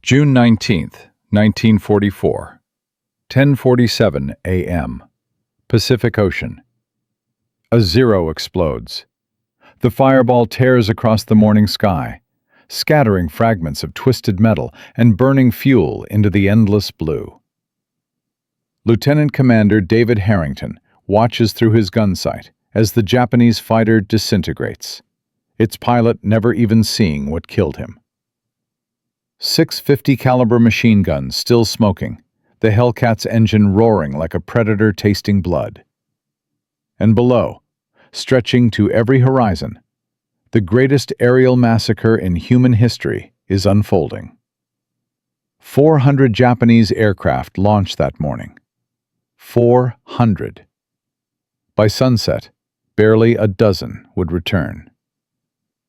June 19th, 1944, 10:47 a.m. Pacific Ocean. A Zero explodes. The fireball tears across the morning sky, scattering fragments of twisted metal and burning fuel into the endless blue. Lieutenant Commander David Harrington watches through his gun sight as the Japanese fighter disintegrates, its pilot never even seeing what killed him. 650 caliber machine guns still smoking, the Hellcat's engine roaring like a predator tasting blood. And below, stretching to every horizon, the greatest aerial massacre in human history is unfolding. 400 Japanese aircraft launched that morning. 400. By sunset, barely a dozen would return.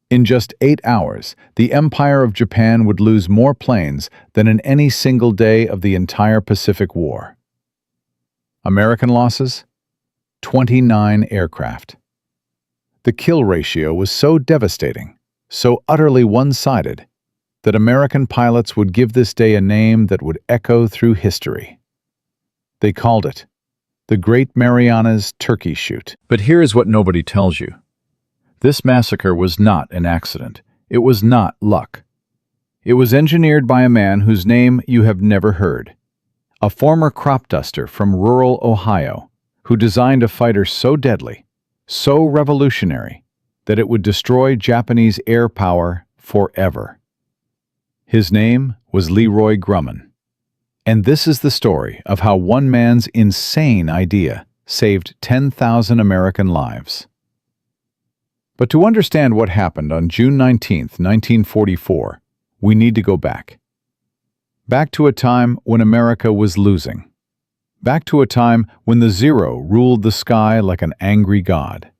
In just 8 hours, the Empire of Japan would lose more planes than in any single day of the entire Pacific War. American losses? 29 aircraft. The kill ratio was so devastating, so utterly one-sided, that American pilots would give this day a name that would echo through history. They called it the Great Marianas Turkey Shoot. But here is what nobody tells you. This massacre was not an accident. It was not luck. It was engineered by a man whose name you have never heard. A former crop duster from rural Ohio who designed a fighter so deadly, so revolutionary, that it would destroy Japanese air power forever. His name was Leroy Grumman. And this is the story of how one man's insane idea saved 10,000 American lives. But to understand what happened on June 19th, 1944, we need to go back. Back to a time when America was losing. Back to a time when the Zero ruled the sky like an angry god.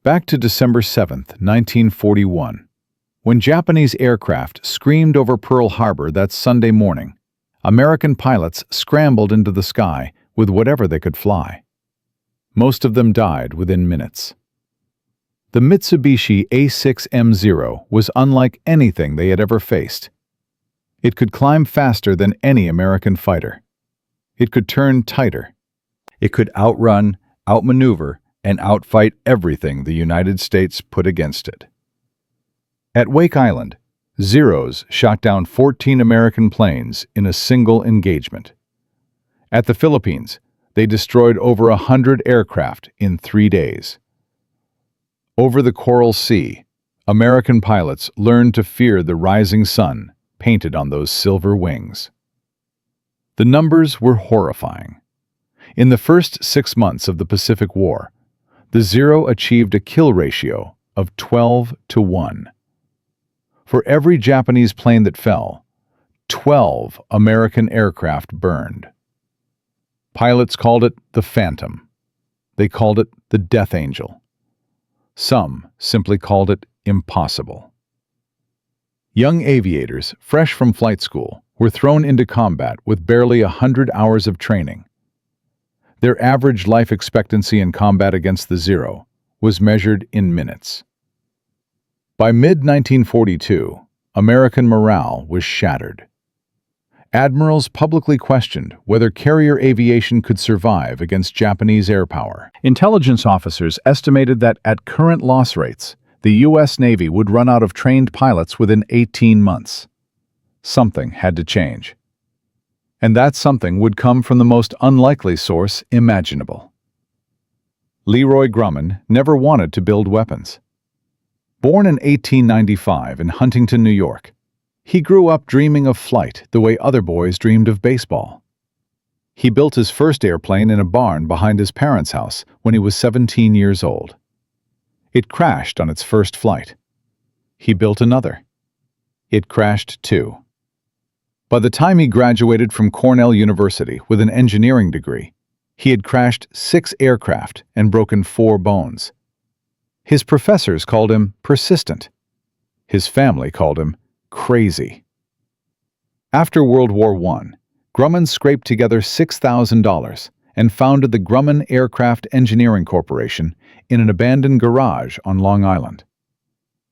Back to December 7th, 1941, when Japanese aircraft screamed over Pearl Harbor that Sunday morning. American pilots scrambled into the sky with whatever they could fly. Most of them died within minutes. The Mitsubishi A6M0 was unlike anything they had ever faced. It could climb faster than any American fighter. It could turn tighter. It could outrun, outmaneuver, and outfight everything the United States put against it. At Wake Island, Zeros shot down 14 American planes in a single engagement. At the Philippines, they destroyed over 100 aircraft in 3 days. Over the Coral Sea, American pilots learned to fear the rising sun painted on those silver wings. The numbers were horrifying. In the first 6 months of the Pacific War, the Zero achieved a kill ratio of 12-1. For every Japanese plane that fell, 12 American aircraft burned. Pilots called it the Phantom. They called it the Death Angel. Some simply called it impossible. Young aviators, fresh from flight school, were thrown into combat with barely 100 hours of training. Their average life expectancy in combat against the Zero was measured in minutes. By mid-1942, American morale was shattered. Admirals publicly questioned whether carrier aviation could survive against Japanese air power. Intelligence officers estimated that at current loss rates, the U.S. Navy would run out of trained pilots within 18 months. Something had to change. And that something would come from the most unlikely source imaginable. Leroy Grumman never wanted to build weapons. Born in 1895 in Huntington, New York, he grew up dreaming of flight the way other boys dreamed of baseball. He built his first airplane in a barn behind his parents' house when he was 17 years old. It crashed on its first flight. He built another. It crashed too. By the time he graduated from Cornell University with an engineering degree, he had crashed 6 aircraft and broken 4 bones. His professors called him persistent. His family called him crazy. After World War I, Grumman scraped together $6,000 and founded the Grumman Aircraft Engineering Corporation in an abandoned garage on Long Island.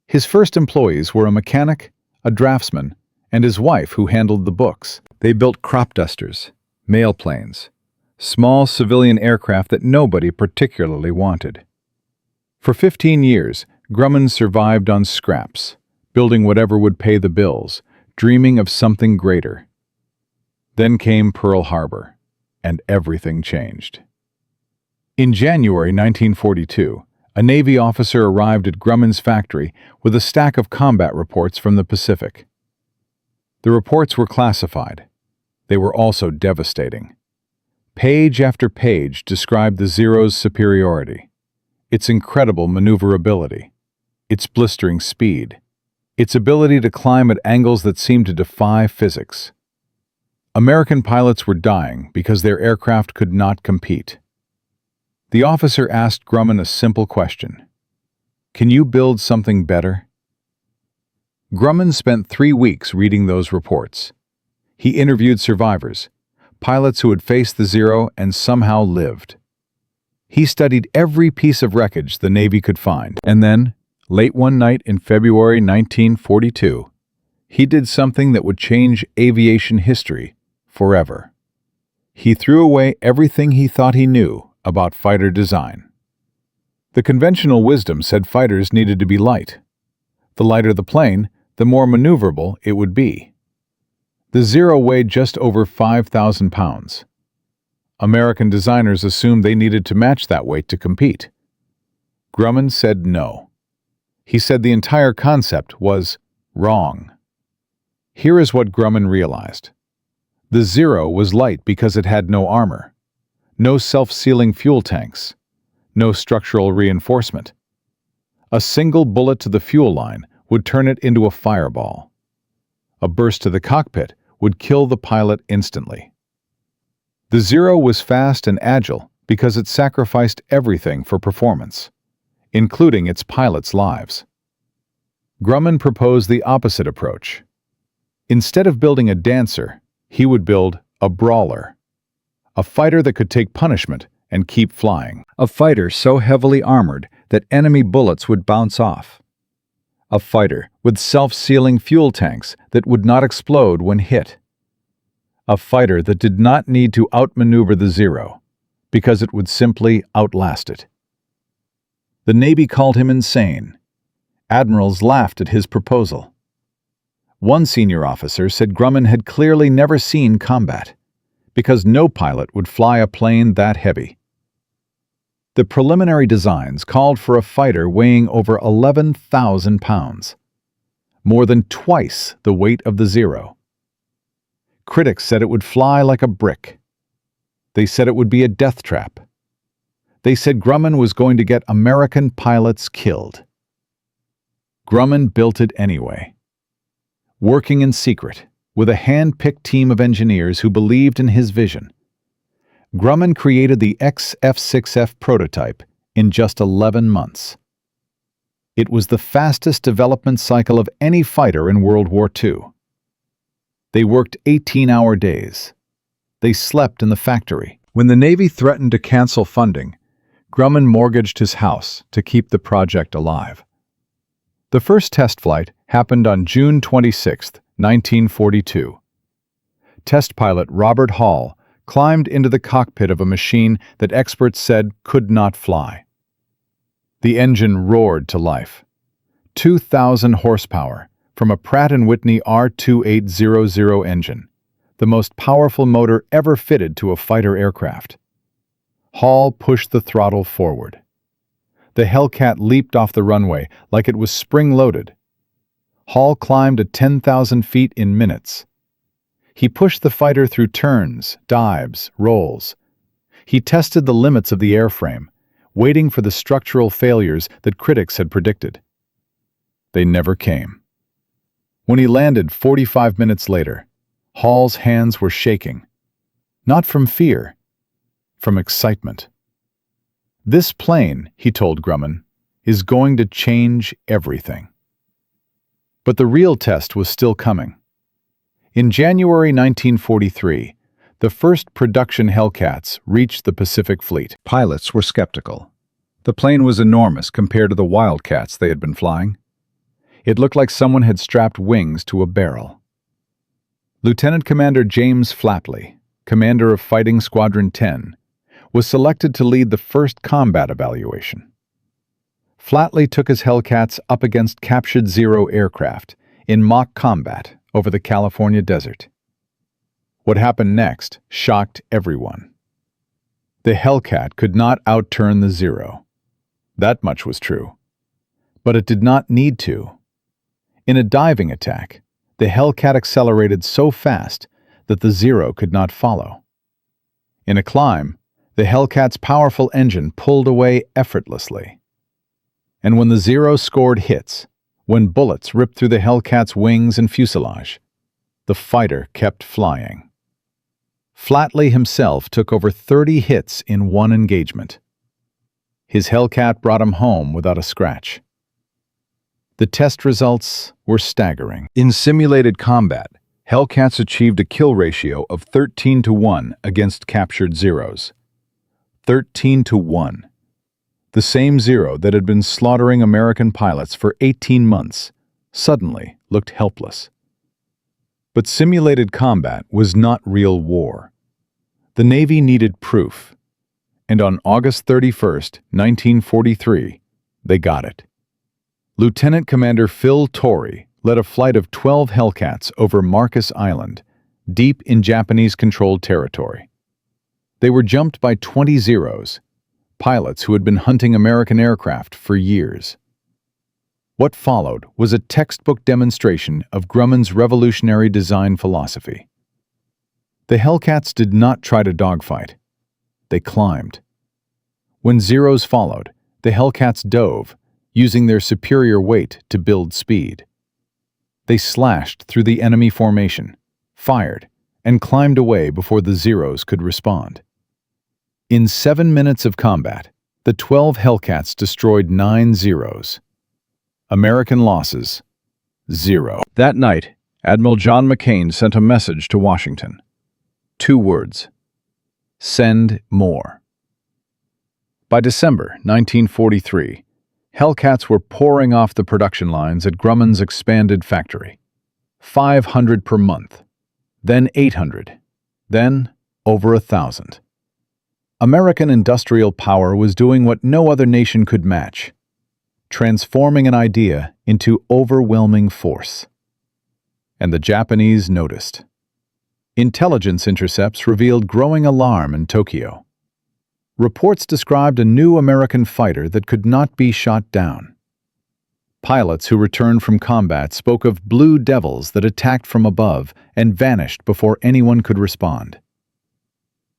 His first employees were a mechanic, a draftsman, and his wife who handled the books. They built crop dusters, mail planes, small civilian aircraft that nobody particularly wanted. For 15 years, Grumman survived on scraps, building whatever would pay the bills, dreaming of something greater. Then came Pearl Harbor, and everything changed. In January 1942, a Navy officer arrived at Grumman's factory with a stack of combat reports from the Pacific. The reports were classified. They were also devastating. Page after page described the Zero's superiority, its incredible maneuverability, its blistering speed, its ability to climb at angles that seemed to defy physics. American pilots were dying because their aircraft could not compete. The officer asked Grumman a simple question. Can you build something better? Grumman spent 3 weeks reading those reports. He interviewed survivors, pilots who had faced the Zero and somehow lived. He studied every piece of wreckage the Navy could find. And then, late one night in February 1942, he did something that would change aviation history forever. He threw away everything he thought he knew about fighter design. The conventional wisdom said fighters needed to be light. The lighter the plane, the more maneuverable it would be. The Zero weighed just over 5,000 pounds. American designers assumed they needed to match that weight to compete. Grumman said no. He said the entire concept was wrong. Here is what Grumman realized. The Zero was light because it had no armor, no self-sealing fuel tanks, no structural reinforcement. A single bullet to the fuel line would turn it into a fireball. A burst to the cockpit would kill the pilot instantly. The Zero was fast and agile because it sacrificed everything for performance, including its pilots' lives. Grumman proposed the opposite approach. Instead of building a dancer, he would build a brawler, a fighter that could take punishment and keep flying. A fighter so heavily armored that enemy bullets would bounce off. A fighter with self-sealing fuel tanks that would not explode when hit. A fighter that did not need to outmaneuver the Zero, because it would simply outlast it. The Navy called him insane. Admirals laughed at his proposal. One senior officer said Grumman had clearly never seen combat, because no pilot would fly a plane that heavy. The preliminary designs called for a fighter weighing over 11,000 pounds, more than twice the weight of the Zero. Critics said it would fly like a brick. They said it would be a death trap. They said Grumman was going to get American pilots killed. Grumman built it anyway. Working in secret, with a hand-picked team of engineers who believed in his vision, Grumman created the F6F prototype in just 11 months. It was the fastest development cycle of any fighter in World War II. They worked 18-hour days. They slept in the factory. When the Navy threatened to cancel funding, Grumman mortgaged his house to keep the project alive. The first test flight happened on June 26, 1942. Test pilot Robert Hall climbed into the cockpit of a machine that experts said could not fly. The engine roared to life. 2,000 horsepower from a Pratt & Whitney R2800 engine, the most powerful motor ever fitted to a fighter aircraft. Hall pushed the throttle forward. The Hellcat leaped off the runway like it was spring-loaded. Hall climbed at 10,000 feet in minutes. He pushed the fighter through turns, dives, rolls. He tested the limits of the airframe, waiting for the structural failures that critics had predicted. They never came. When he landed 45 minutes later, Hall's hands were shaking. Not from fear, from excitement. This plane, he told Grumman, is going to change everything. But the real test was still coming. In January 1943, the first production Hellcats reached the Pacific Fleet. Pilots were skeptical. The plane was enormous compared to the Wildcats they had been flying. It looked like someone had strapped wings to a barrel. Lieutenant Commander James Flatley, commander of Fighting Squadron 10, was selected to lead the first combat evaluation. Flatley took his Hellcats up against captured Zero aircraft in mock combat over the California desert. What happened next shocked everyone. The Hellcat could not outturn the Zero. That much was true. But it did not need to. In a diving attack, the Hellcat accelerated so fast that the Zero could not follow. In a climb, the Hellcat's powerful engine pulled away effortlessly. And when the Zero scored hits, when bullets ripped through the Hellcat's wings and fuselage, the fighter kept flying. Flatley himself took over 30 hits in one engagement. His Hellcat brought him home without a scratch. The test results were staggering. In simulated combat, Hellcats achieved a kill ratio of 13-1 against captured Zeros. 13-1. The same Zero that had been slaughtering American pilots for 18 months suddenly looked helpless. But simulated combat was not real war. The Navy needed proof, and on August 31, 1943, they got it. Lieutenant Commander Phil Torrey led a flight of 12 Hellcats over Marcus Island, deep in Japanese-controlled territory. They were jumped by 20 Zeros, pilots who had been hunting American aircraft for years. What followed was a textbook demonstration of Grumman's revolutionary design philosophy. The Hellcats did not try to dogfight. They climbed. When Zeros followed, the Hellcats dove, using their superior weight to build speed. They slashed through the enemy formation, fired, and climbed away before the Zeros could respond. In 7 minutes of combat, the 12 Hellcats destroyed 9 Zeros. American losses, 0. That night, Admiral John McCain sent a message to Washington. 2 words: send more. By December 1943, Hellcats were pouring off the production lines at Grumman's expanded factory. 500 per month, then 800, then over 1,000. American industrial power was doing what no other nation could match, transforming an idea into overwhelming force. And the Japanese noticed. Intelligence intercepts revealed growing alarm in Tokyo. Reports described a new American fighter that could not be shot down. Pilots who returned from combat spoke of blue devils that attacked from above and vanished before anyone could respond.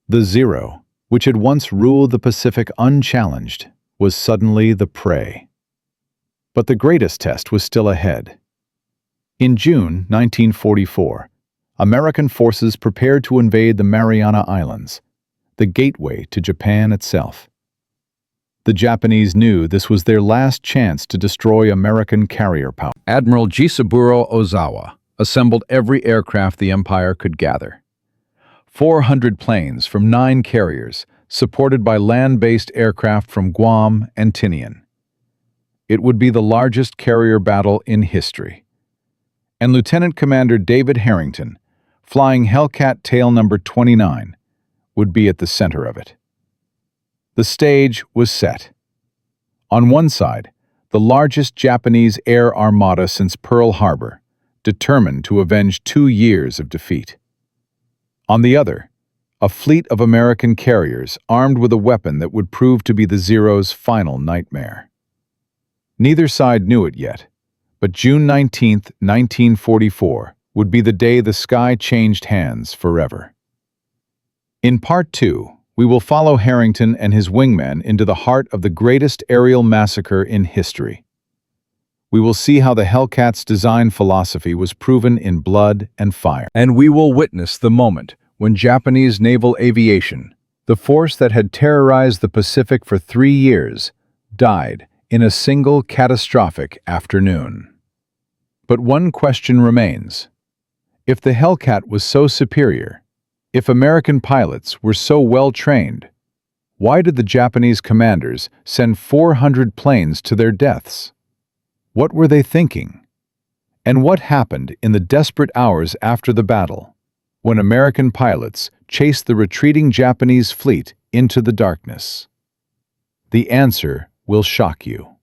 The Zero, which had once ruled the Pacific unchallenged, was suddenly the prey. But the greatest test was still ahead. In June 1944, American forces prepared to invade the Mariana Islands, the gateway to Japan itself. The Japanese knew this was their last chance to destroy American carrier power. Admiral Jisaburo Ozawa assembled every aircraft the Empire could gather. 400 planes from 9 carriers, supported by land-based aircraft from Guam and Tinian. It would be the largest carrier battle in history. And Lieutenant Commander David Harrington, flying Hellcat tail number 29, would be at the center of it. The stage was set. On one side, the largest Japanese air armada since Pearl Harbor, determined to avenge 2 years of defeat. On the other, a fleet of American carriers armed with a weapon that would prove to be the Zero's final nightmare. Neither side knew it yet, but June 19, 1944, would be the day the sky changed hands forever. In Part 2, we will follow Harrington and his wingmen into the heart of the greatest aerial massacre in history. We will see how the Hellcat's design philosophy was proven in blood and fire. And we will witness the moment when Japanese naval aviation, the force that had terrorized the Pacific for 3 years, died in a single catastrophic afternoon. But one question remains. If the Hellcat was so superior, if American pilots were so well trained, why did the Japanese commanders send 400 planes to their deaths? What were they thinking? And what happened in the desperate hours after the battle? when American pilots chased the retreating Japanese fleet into the darkness? The answer will shock you.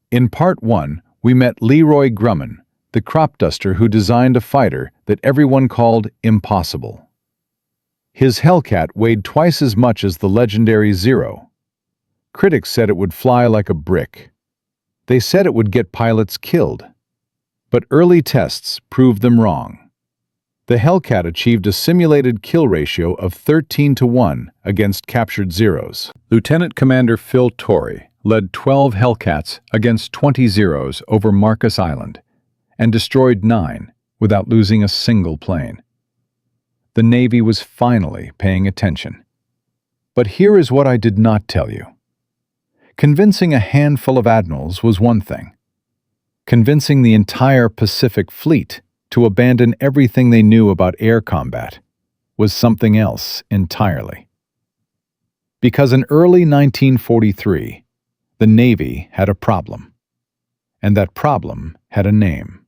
In Part 1, we met Leroy Grumman, the crop duster who designed a fighter that everyone called impossible. His Hellcat weighed twice as much as the legendary Zero. Critics said it would fly like a brick. They said it would get pilots killed. But early tests proved them wrong. The Hellcat achieved a simulated kill ratio of 13-to-1 against captured Zeros. Lieutenant Commander Phil Torrey led 12 Hellcats against 20 Zeros over Marcus Island and destroyed 9 without losing a single plane. The Navy was finally paying attention. But here is what I did not tell you. Convincing a handful of admirals was one thing. Convincing the entire Pacific Fleet to abandon everything they knew about air combat was something else entirely. Because in early 1943, the Navy had a problem, and that problem had a name.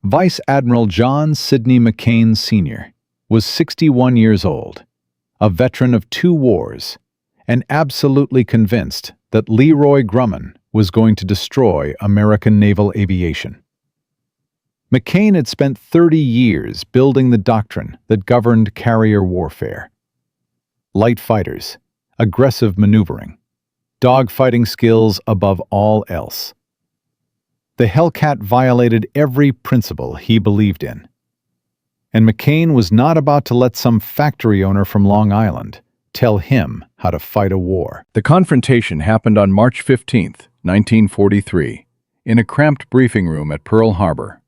Vice Admiral John Sidney McCain Sr. was 61 years old, a veteran of 2 wars, and absolutely convinced that Leroy Grumman was going to destroy American naval aviation. McCain had spent 30 years building the doctrine that governed carrier warfare. Light fighters, aggressive maneuvering, dogfighting skills above all else. The Hellcat violated every principle he believed in. And McCain was not about to let some factory owner from Long Island tell him how to fight a war. The confrontation happened on March 15, 1943, in a cramped briefing room at Pearl Harbor.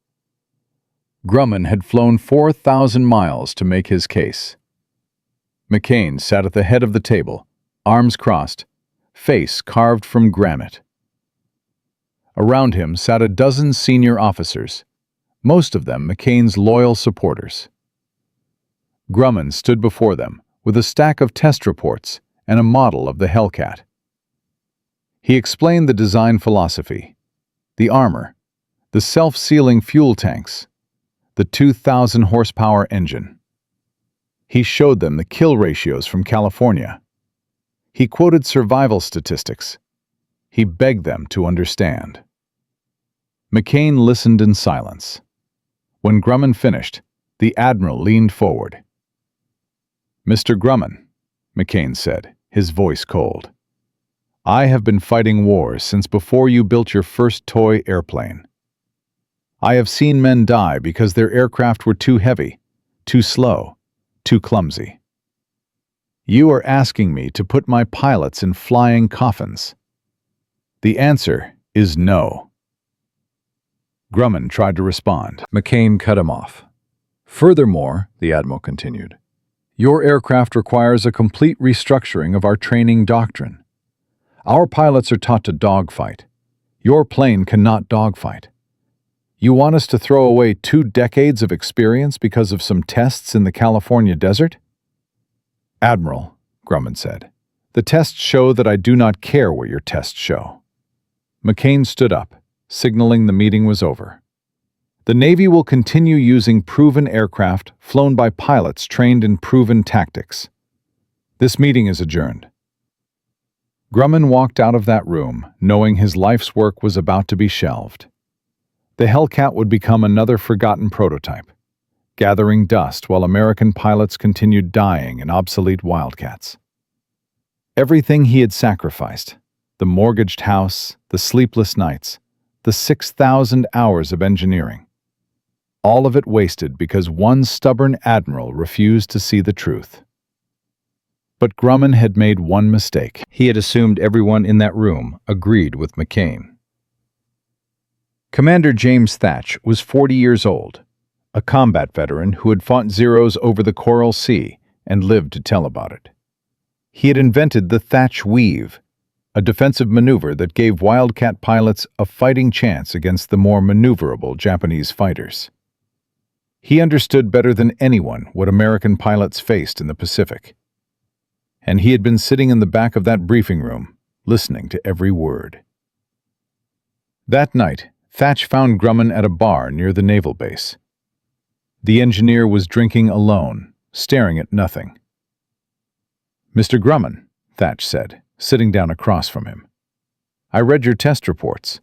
Grumman had flown 4,000 miles to make his case. McCain sat at the head of the table, arms crossed, face carved from granite. Around him sat a dozen senior officers, most of them McCain's loyal supporters. Grumman stood before them with a stack of test reports and a model of the Hellcat. He explained the design philosophy, the armor, the self-sealing fuel tanks, the 2,000 horsepower engine. He showed them the kill ratios from California. He quoted survival statistics. He begged them to understand. McCain listened in silence. When Grumman finished, the admiral leaned forward. "Mr. Grumman," McCain said, his voice cold, "I have been fighting wars since before you built your first toy airplane. I have seen men die because their aircraft were too heavy, too slow, too clumsy. You are asking me to put my pilots in flying coffins. The answer is no." Grumman tried to respond. McCain cut him off. "Furthermore," the admiral continued, "your aircraft requires a complete restructuring of our training doctrine. Our pilots are taught to dogfight. Your plane cannot dogfight. You want us to throw away 2 decades of experience because of some tests in the California desert?" "Admiral," Grumman said, "the tests show that I do not care what your tests show." McCain stood up, signaling the meeting was over. "The Navy will continue using proven aircraft flown by pilots trained in proven tactics. This meeting is adjourned." Grumman walked out of that room knowing his life's work was about to be shelved. The Hellcat would become another forgotten prototype, gathering dust while American pilots continued dying in obsolete Wildcats. Everything he had sacrificed, the mortgaged house, the sleepless nights, the 6,000 hours of engineering, all of it wasted because one stubborn admiral refused to see the truth. But Grumman had made one mistake. He had assumed everyone in that room agreed with McCain. Commander James Thach was 40 years old, a combat veteran who had fought Zeros over the Coral Sea and lived to tell about it. He had invented the Thach Weave, a defensive maneuver that gave Wildcat pilots a fighting chance against the more maneuverable Japanese fighters. He understood better than anyone what American pilots faced in the Pacific. And he had been sitting in the back of that briefing room, listening to every word. That night, Thach found Grumman at a bar near the naval base. The engineer was drinking alone, staring at nothing. "Mr. Grumman," Thatch said, sitting down across from him. "I read your test reports.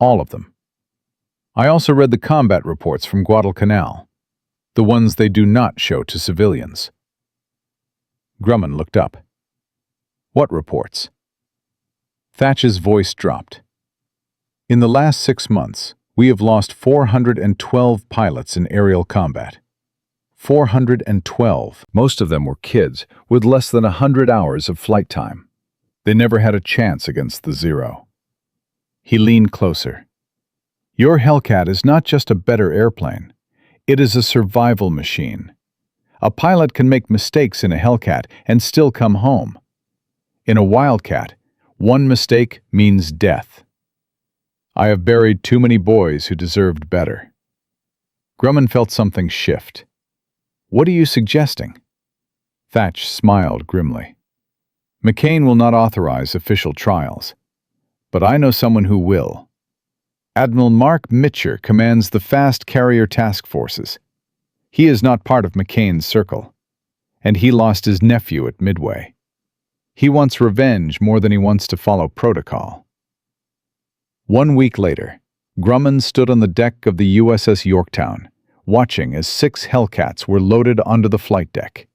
All of them. I also read the combat reports from Guadalcanal, the ones they do not show to civilians." Grumman looked up. "What reports?" Thatch's voice dropped. "In the last 6 months, we have lost 412 pilots in aerial combat. 412. Most of them were kids with less than 100 hours of flight time. They never had a chance against the Zero." He leaned closer. "Your Hellcat is not just a better airplane. It is a survival machine. A pilot can make mistakes in a Hellcat and still come home. In a Wildcat, one mistake means death. I have buried too many boys who deserved better." Grumman felt something shift. "What are you suggesting?" Thatch smiled grimly. "McCain will not authorize official trials, but I know someone who will. Admiral Mark Mitcher commands the Fast Carrier Task Forces. He is not part of McCain's circle, and he lost his nephew at Midway. He wants revenge more than he wants to follow protocol." 1 week later, Grumman stood on the deck of the USS Yorktown, watching as 6 Hellcats were loaded onto the flight deck.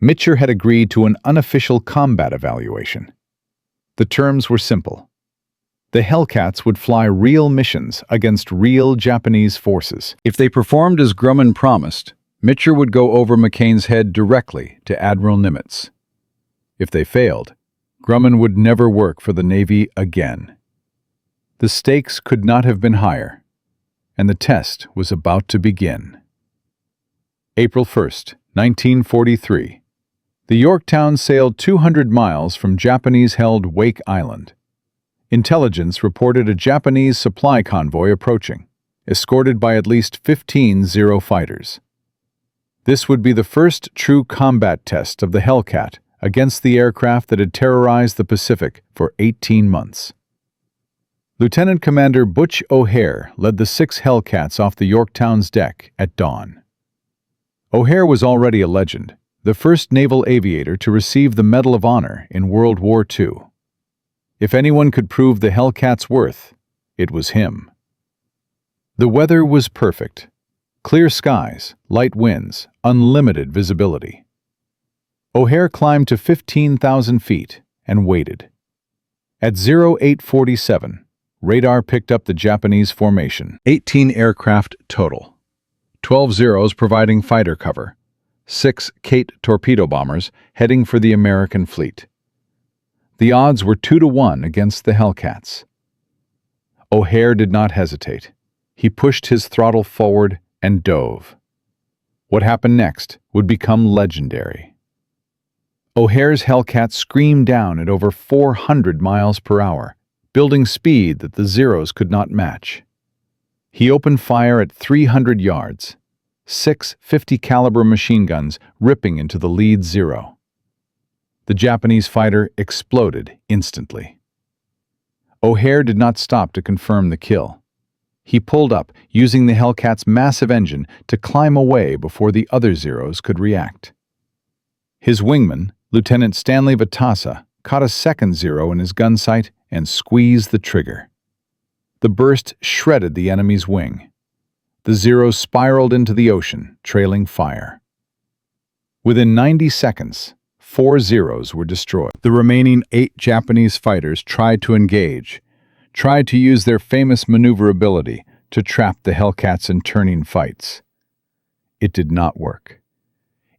Mitcher had agreed to an unofficial combat evaluation. The terms were simple. The Hellcats would fly real missions against real Japanese forces. If they performed as Grumman promised, Mitcher would go over McCain's head directly to Admiral Nimitz. If they failed, Grumman would never work for the Navy again. The stakes could not have been higher, and the test was about to begin. April 1st, 1943. The Yorktown sailed 200 miles from Japanese-held Wake Island. Intelligence reported a Japanese supply convoy approaching, escorted by at least 15 Zero fighters. This would be the first true combat test of the Hellcat against the aircraft that had terrorized the Pacific for 18 months. Lieutenant Commander Butch O'Hare led the 6 Hellcats off the Yorktown's deck at dawn. O'Hare was already a legend, the first naval aviator to receive the Medal of Honor in World War II. If anyone could prove the Hellcat's worth, it was him. The weather was perfect. Clear skies, light winds, unlimited visibility. O'Hare climbed to 15,000 feet and waited. At 0847, radar picked up the Japanese formation. 18 aircraft total. 12 Zeros providing fighter cover. 6 Kate torpedo bombers heading for the American fleet. The odds were 2-1 against the Hellcats. O'Hare did not hesitate. He pushed his throttle forward and dove. What happened next would become legendary. O'Hare's Hellcat screamed down at over 400 miles per hour, building speed that the Zeros could not match. He opened fire at 300 yards, 6 50-caliber machine guns ripping into the lead Zero. The Japanese fighter exploded instantly. O'Hare did not stop to confirm the kill. He pulled up, using the Hellcat's massive engine to climb away before the other Zeros could react. His wingman, Lieutenant Stanley Vatassa, caught a second Zero in his gun sight and squeezed the trigger. The burst shredded the enemy's wing. The Zero spiraled into the ocean, trailing fire. Within 90 seconds, 4 Zeros were destroyed. The remaining 8 Japanese fighters tried to engage, tried to use their famous maneuverability to trap the Hellcats in turning fights. It did not work.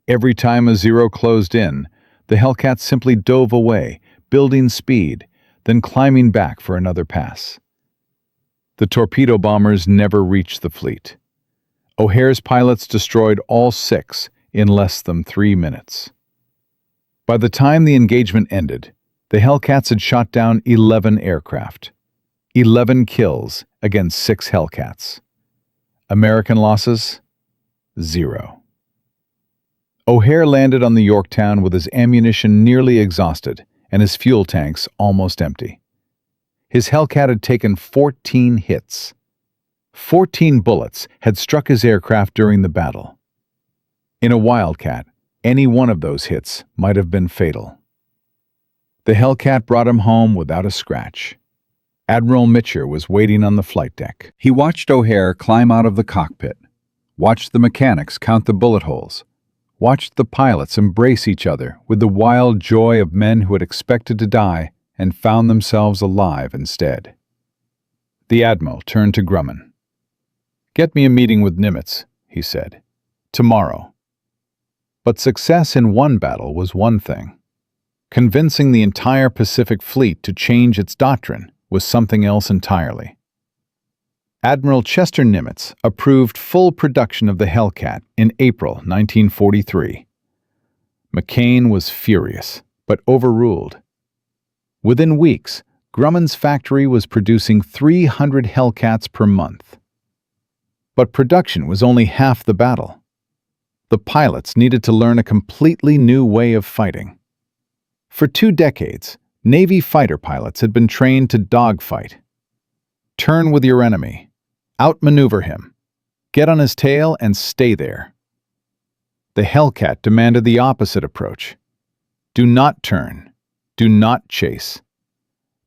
Every time a Zero closed in, the Hellcats simply dove away, building speed, then climbing back for another pass. The torpedo bombers never reached the fleet. O'Hare's pilots destroyed all 6 in less than 3 minutes. By the time the engagement ended, the Hellcats had shot down 11 aircraft. 11 kills against 6 Hellcats. American losses? 0. O'Hare landed on the Yorktown with his ammunition nearly exhausted and his fuel tanks almost empty. His Hellcat had taken 14 hits. 14 bullets had struck his aircraft during the battle. In a Wildcat, any one of those hits might have been fatal. The Hellcat brought him home without a scratch. Admiral Mitcher was waiting on the flight deck. He watched O'Hare climb out of the cockpit, watched the mechanics count the bullet holes, watched the pilots embrace each other with the wild joy of men who had expected to die and found themselves alive instead. The Admiral turned to Grumman. "Get me a meeting with Nimitz," he said. "Tomorrow." But success in one battle was one thing. Convincing the entire Pacific Fleet to change its doctrine was something else entirely. Admiral Chester Nimitz approved full production of the Hellcat in April 1943. McCain was furious, but overruled. Within weeks, Grumman's factory was producing 300 Hellcats per month. But production was only half the battle. The pilots needed to learn a completely new way of fighting. For 2 decades, Navy fighter pilots had been trained to dogfight. Turn with your enemy, outmaneuver him, get on his tail and stay there. The Hellcat demanded the opposite approach. Do not turn, do not chase.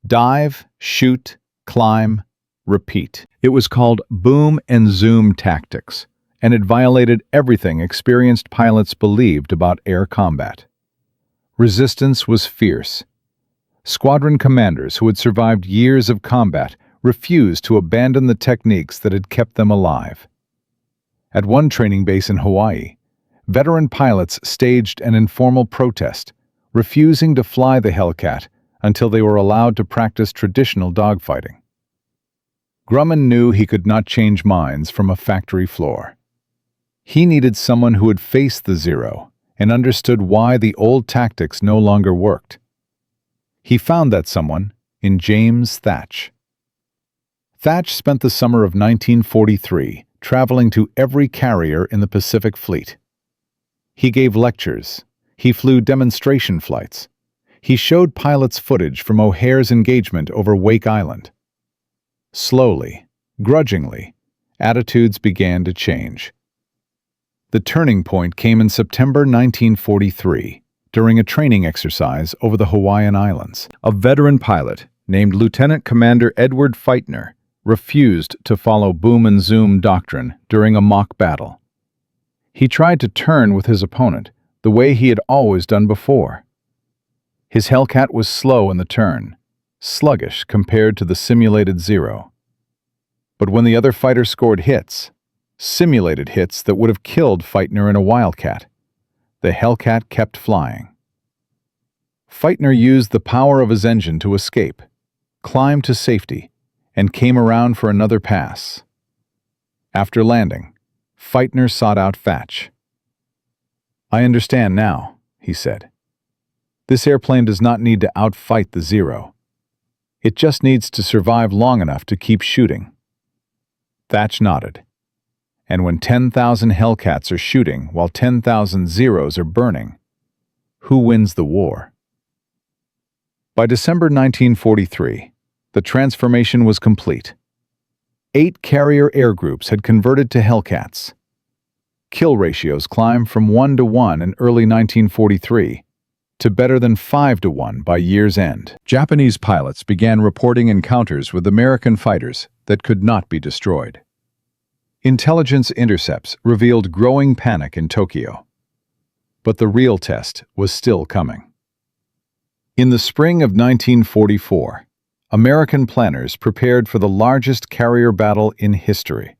Dive, shoot, climb, repeat. It was called boom and zoom tactics, and it violated everything experienced pilots believed about air combat. Resistance was fierce. Squadron commanders who had survived years of combat refused to abandon the techniques that had kept them alive. At one training base in Hawaii, veteran pilots staged an informal protest, refusing to fly the Hellcat until they were allowed to practice traditional dogfighting. Grumman knew he could not change minds from a factory floor. He needed someone who had faced the Zero and understood why the old tactics no longer worked. He found that someone in James Thatch. Thatch spent the summer of 1943 traveling to every carrier in the Pacific Fleet. He gave lectures. He flew demonstration flights. He showed pilots footage from O'Hare's engagement over Wake Island. Slowly, grudgingly, attitudes began to change. The turning point came in September 1943, during a training exercise over the Hawaiian Islands. A veteran pilot named Lieutenant Commander Edward Feitner refused to follow boom and zoom doctrine during a mock battle. He tried to turn with his opponent the way he had always done before. His Hellcat was slow in the turn, sluggish compared to the simulated Zero. But when the other fighter scored hits, simulated hits that would have killed Feitner in a Wildcat, the Hellcat kept flying. Feitner used the power of his engine to escape, climbed to safety, and came around for another pass. After landing, Feitner sought out Thatch. "I understand now," he said. "This airplane does not need to outfight the Zero. It just needs to survive long enough to keep shooting." Thatch nodded. And when 10,000 Hellcats are shooting while 10,000 Zeros are burning, who wins the war? By December 1943, the transformation was complete. 8 carrier air groups had converted to Hellcats. Kill ratios climbed from 1-to-1 in early 1943 to better than 5-to-1 by year's end. Japanese pilots began reporting encounters with American fighters that could not be destroyed. Intelligence intercepts revealed growing panic in Tokyo. But the real test was still coming. In the spring of 1944, American planners prepared for the largest carrier battle in history.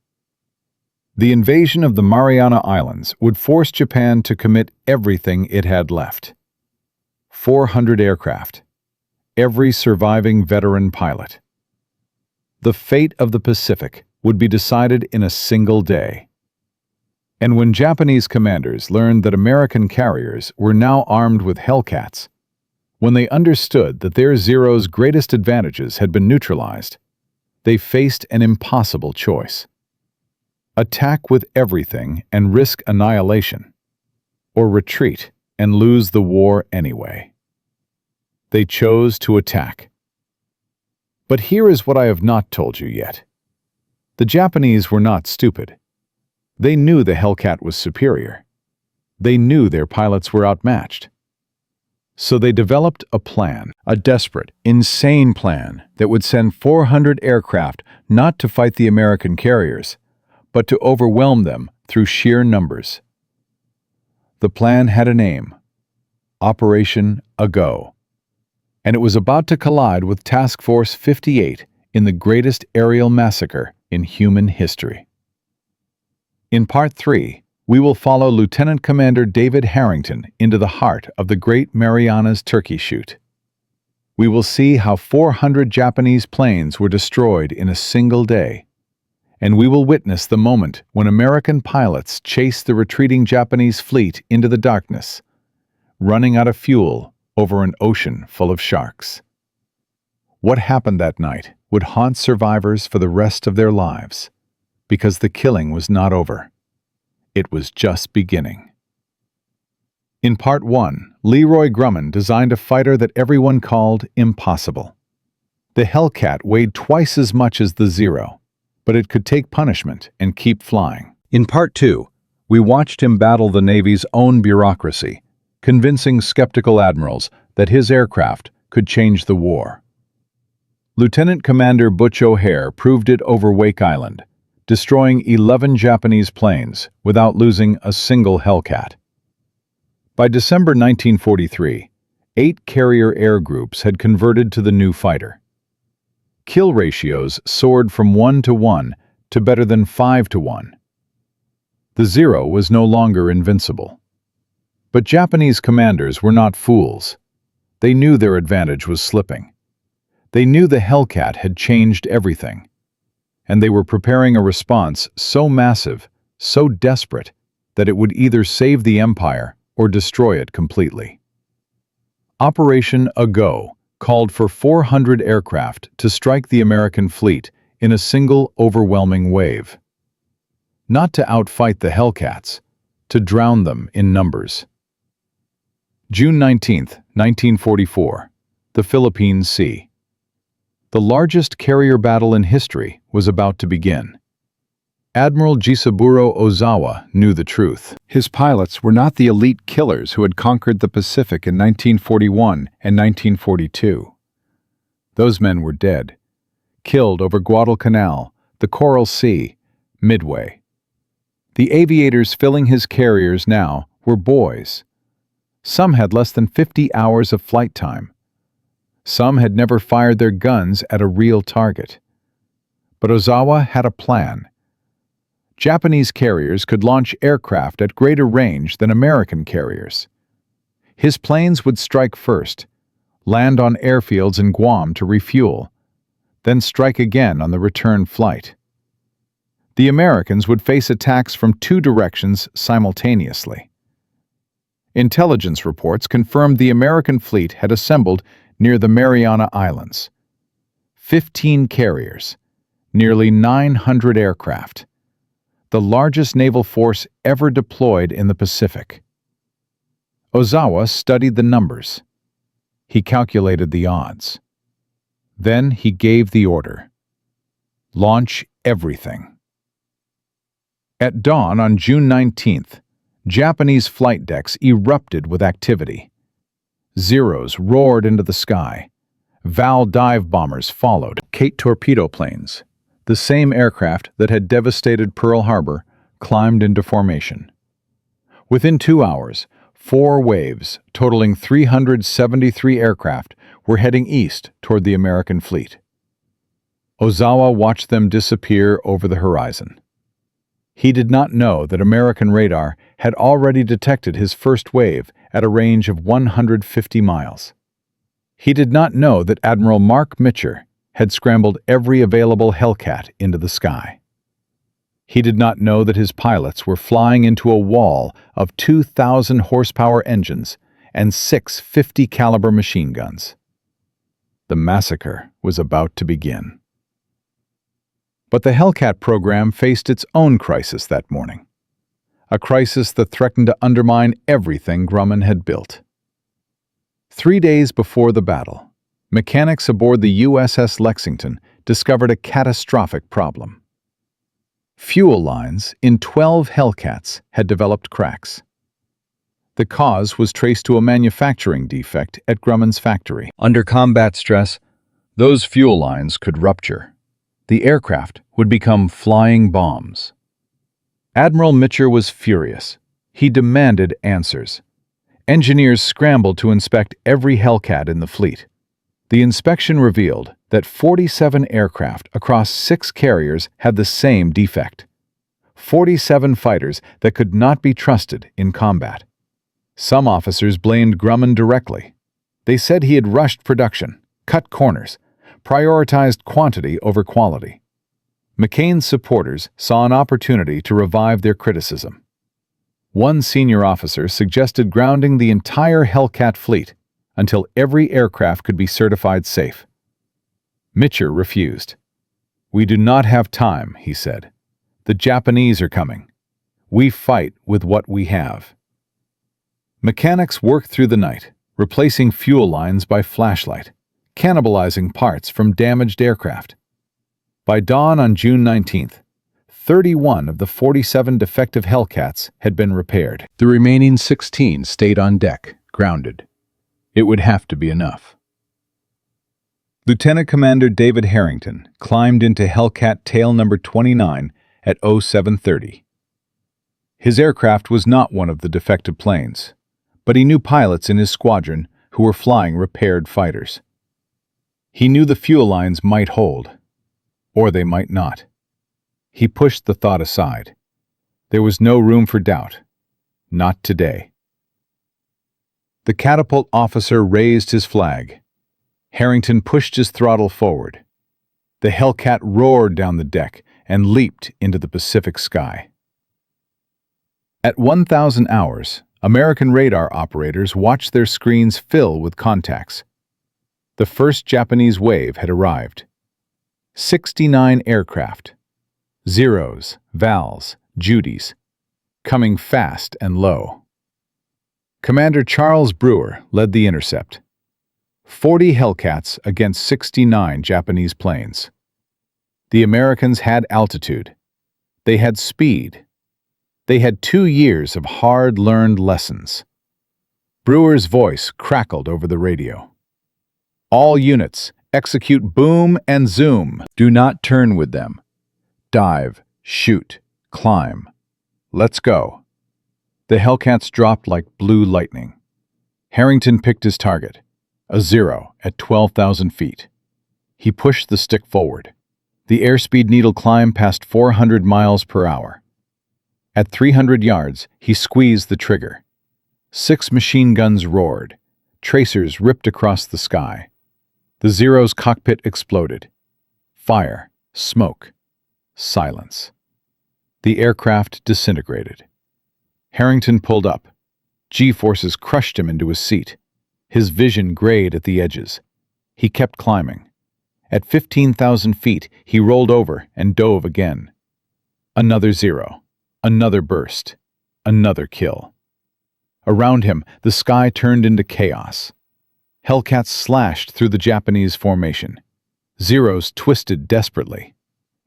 The invasion of the Mariana Islands would force Japan to commit everything it had left. 400 aircraft, every surviving veteran pilot. The fate of the Pacific would be decided in a single day. And when Japanese commanders learned that American carriers were now armed with Hellcats, when they understood that their Zero's greatest advantages had been neutralized, they faced an impossible choice. Attack with everything and risk annihilation, or retreat and lose the war anyway. They chose to attack. But here is what I have not told you yet. The Japanese were not stupid. They knew the Hellcat was superior. They knew their pilots were outmatched. So they developed a plan, a desperate, insane plan that would send 400 aircraft not to fight the American carriers, but to overwhelm them through sheer numbers. The plan had a name, Operation Ago, and it was about to collide with Task Force 58 in the greatest aerial massacre in human history. In Part 3, we will follow Lieutenant Commander David Harrington into the heart of the Great Marianas Turkey Shoot. We will see how 400 Japanese planes were destroyed in a single day, and we will witness the moment when American pilots chased the retreating Japanese fleet into the darkness, running out of fuel over an ocean full of sharks. What happened that night would haunt survivors for the rest of their lives, because the killing was not over. It was just beginning. In Part 1, Leroy Grumman designed a fighter that everyone called impossible. The Hellcat weighed twice as much as the Zero, but it could take punishment and keep flying. In Part 2, we watched him battle the Navy's own bureaucracy, convincing skeptical admirals that his aircraft could change the war. Lieutenant Commander Butch O'Hare proved it over Wake Island, destroying 11 Japanese planes without losing a single Hellcat. By December 1943, 8 carrier air groups had converted to the new fighter. Kill ratios soared from 1-to-1 to better than 5-to-1. The Zero was no longer invincible. But Japanese commanders were not fools. They knew their advantage was slipping. They knew the Hellcat had changed everything, and they were preparing a response so massive, so desperate, that it would either save the empire or destroy it completely. Operation Ago called for 400 aircraft to strike the American fleet in a single overwhelming wave. Not to outfight the Hellcats, to drown them in numbers. June 19, 1944, the Philippine Sea. The largest carrier battle in history was about to begin. Admiral Jisaburo Ozawa knew the truth. His pilots were not the elite killers who had conquered the Pacific in 1941 and 1942. Those men were dead, killed over Guadalcanal, the Coral Sea, Midway. The aviators filling his carriers now were boys. Some had less than 50 hours of flight time. Some had never fired their guns at a real target. But Ozawa had a plan. Japanese carriers could launch aircraft at greater range than American carriers. His planes would strike first, land on airfields in Guam to refuel, then strike again on the return flight. The Americans would face attacks from 2 directions simultaneously. Intelligence reports confirmed the American fleet had assembled near the Mariana Islands. 15 carriers, nearly 900 aircraft, the largest naval force ever deployed in the Pacific. Ozawa studied the numbers. He calculated the odds. Then he gave the order. Launch everything. At dawn on June 19th, Japanese flight decks erupted with activity. Zeros roared into the sky. Val dive bombers followed. Kate torpedo planes, the same aircraft that had devastated Pearl Harbor, climbed into formation. Within 2 hours, 4 waves, totaling 373 aircraft, were heading east toward the American fleet. Ozawa watched them disappear over the horizon. He did not know that American radar had already detected his first wave at a range of 150 miles. He did not know that Admiral Mark Mitcher had scrambled every available Hellcat into the sky. He did not know that his pilots were flying into a wall of 2,000 horsepower engines and 6 50-caliber machine guns. The massacre was about to begin. But the Hellcat program faced its own crisis that morning. A crisis that threatened to undermine everything Grumman had built. 3 days before the battle, mechanics aboard the USS Lexington discovered a catastrophic problem. Fuel lines in 12 Hellcats had developed cracks. The cause was traced to a manufacturing defect at Grumman's factory. Under combat stress, those fuel lines could rupture. The aircraft would become flying bombs. Admiral Mitcher was furious. He demanded answers. Engineers scrambled to inspect every Hellcat in the fleet. The inspection revealed that 47 aircraft across 6 carriers had the same defect. 47 fighters that could not be trusted in combat. Some officers blamed Grumman directly. They said he had rushed production, cut corners, prioritized quantity over quality. McCain's supporters saw an opportunity to revive their criticism. One senior officer suggested grounding the entire Hellcat fleet until every aircraft could be certified safe. Mitcher refused. "We do not have time," he said. "The Japanese are coming. We fight with what we have." Mechanics worked through the night, replacing fuel lines by flashlight, cannibalizing parts from damaged aircraft. By dawn on June 19th, 31 of the 47 defective Hellcats had been repaired. The remaining 16 stayed on deck, grounded. It would have to be enough. Lieutenant Commander David Harrington climbed into Hellcat tail number 29 at 0730. His aircraft was not one of the defective planes, but he knew pilots in his squadron who were flying repaired fighters. He knew the fuel lines might hold, or they might not. He pushed the thought aside. There was no room for doubt. Not today. The catapult officer raised his flag. Harrington pushed his throttle forward. The Hellcat roared down the deck and leaped into the Pacific sky. At 1,000 hours, American radar operators watched their screens fill with contacts. The first Japanese wave had arrived. 69 aircraft. Zeros, Vals, Judys, coming fast and low. Commander Charles Brewer led the intercept. 40 Hellcats against 69 Japanese planes. The Americans had altitude. They had speed. They had 2 years of hard-learned lessons. Brewer's voice crackled over the radio. "All units, execute boom and zoom. Do not turn with them. Dive, shoot, climb. Let's go." The Hellcats dropped like blue lightning. Harrington picked his target, a 0 at 12,000 feet. He pushed the stick forward. The airspeed needle climbed past 400 miles per hour. At 300 yards, he squeezed the trigger. 6 machine guns roared. Tracers ripped across the sky. The Zero's cockpit exploded. Fire, smoke, silence. The aircraft disintegrated. Harrington pulled up. G-forces crushed him into his seat. His vision grayed at the edges. He kept climbing. At 15,000 feet, he rolled over and dove again. Another 0. Another burst. Another kill. Around him, the sky turned into chaos. Hellcats slashed through the Japanese formation. Zeros twisted desperately.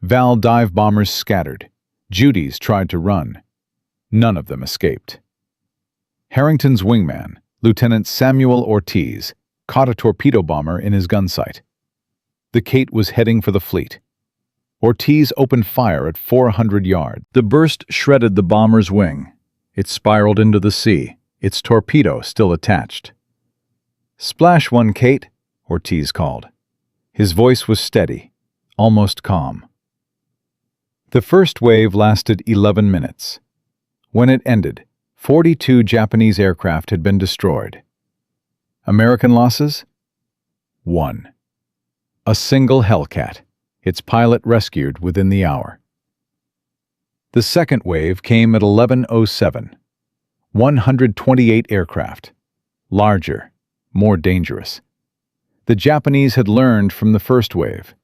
Val dive bombers scattered. Judys tried to run. None of them escaped. Harrington's wingman, Lieutenant Samuel Ortiz, caught a torpedo bomber in his gun sight. The Kate was heading for the fleet. Ortiz opened fire at 400 yards. The burst shredded the bomber's wing. It spiraled into the sea, its torpedo still attached. "Splash one, Kate," Ortiz called. His voice was steady, almost calm. The first wave lasted 11 minutes. When it ended, 42 Japanese aircraft had been destroyed. American losses? 1. A single Hellcat, its pilot rescued within the hour. The second wave came at 11:07. 128 aircraft. Larger, more dangerous. The Japanese had learned from the first wave.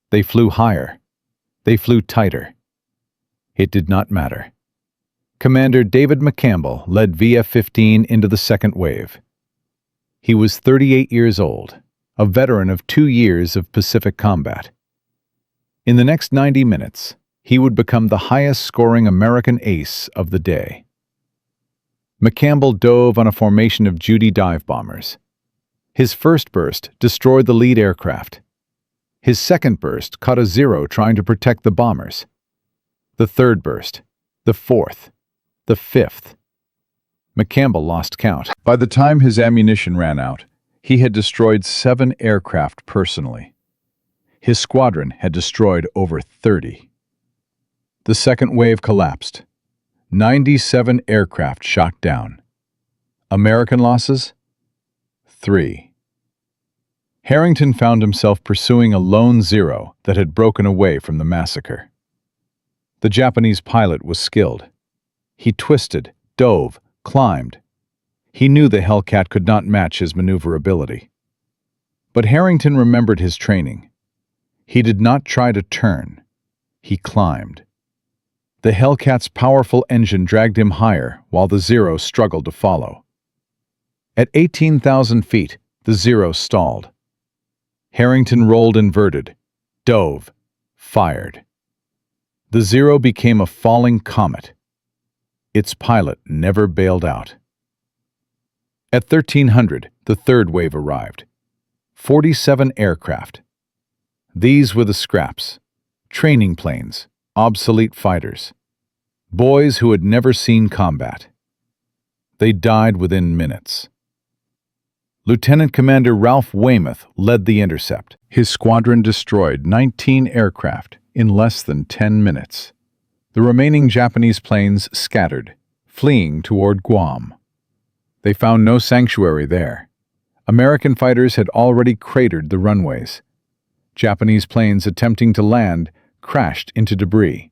They flew higher. They flew tighter. It did not matter. Commander David McCampbell led VF-15 into the second wave. He was 38 years old, a veteran of 2 years of Pacific combat. In the next 90 minutes, he would become the highest-scoring American ace of the day. McCampbell dove on a formation of Judy dive bombers. His first burst destroyed the lead aircraft. His second burst caught a Zero trying to protect the bombers. The third burst, the fourth, the fifth. McCampbell lost count. By the time his ammunition ran out, he had destroyed 7 aircraft personally. His squadron had destroyed over 30. The second wave collapsed. 97 aircraft shot down. American losses? 3. Harrington found himself pursuing a lone Zero that had broken away from the massacre. The Japanese pilot was skilled. He twisted, dove, climbed. He knew the Hellcat could not match his maneuverability. But Harrington remembered his training. He did not try to turn. He climbed. The Hellcat's powerful engine dragged him higher while the Zero struggled to follow. At 18,000 feet, the Zero stalled. Harrington rolled inverted, dove, fired. The Zero became a falling comet. Its pilot never bailed out. At 1300, the third wave arrived. 47 aircraft. These were the scraps, training planes, obsolete fighters, boys who had never seen combat. They died within minutes. Lieutenant Commander Ralph Weymouth led the intercept. His squadron destroyed 19 aircraft in less than 10 minutes. The remaining Japanese planes scattered, fleeing toward Guam. They found no sanctuary there. American fighters had already cratered the runways. Japanese planes attempting to land crashed into debris.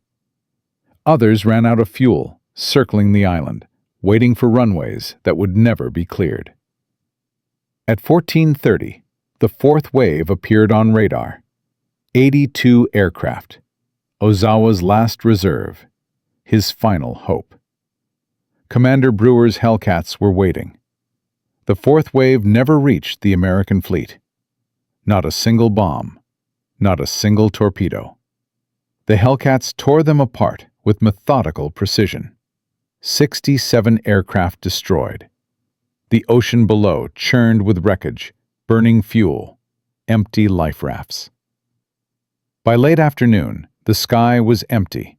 Others ran out of fuel, circling the island, waiting for runways that would never be cleared. At 1430, the fourth wave appeared on radar. 82 aircraft. Ozawa's last reserve. His final hope. Commander Brewer's Hellcats were waiting. The fourth wave never reached the American fleet. Not a single bomb. Not a single torpedo. The Hellcats tore them apart with methodical precision. 67 aircraft destroyed. The ocean below churned with wreckage, burning fuel, empty life rafts. By late afternoon, the sky was empty.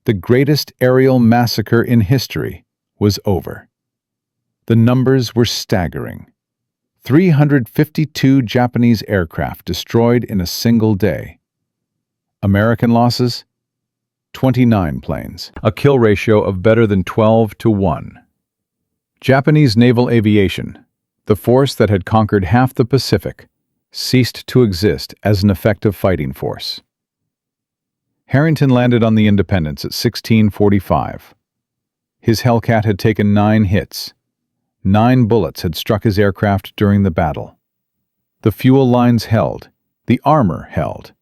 The greatest aerial massacre in history was over. The numbers were staggering. 352 Japanese aircraft destroyed in a single day. American losses? 29 planes, a kill ratio of better than 12-1. Japanese naval aviation, the force that had conquered half the Pacific, ceased to exist as an effective fighting force. Harrington landed on the Independence at 1645. His Hellcat had taken 9 hits. 9 bullets had struck his aircraft during the battle. The fuel lines held. The armor held.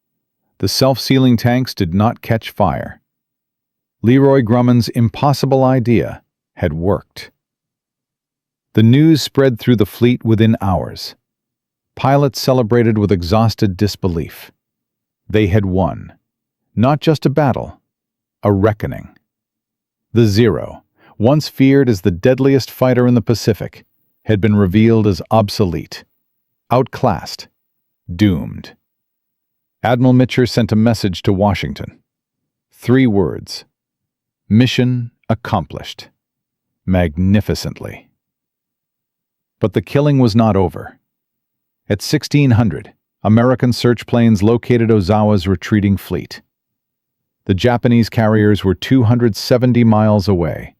The self-sealing tanks did not catch fire. Leroy Grumman's impossible idea had worked. The news spread through the fleet within hours. Pilots celebrated with exhausted disbelief. They had won. Not just a battle, a reckoning. The Zero, once feared as the deadliest fighter in the Pacific, had been revealed as obsolete, outclassed, doomed. Admiral Mitcher sent a message to Washington. 3 words. Mission accomplished. Magnificently. But the killing was not over. At 1600, American search planes located Ozawa's retreating fleet. The Japanese carriers were 270 miles away.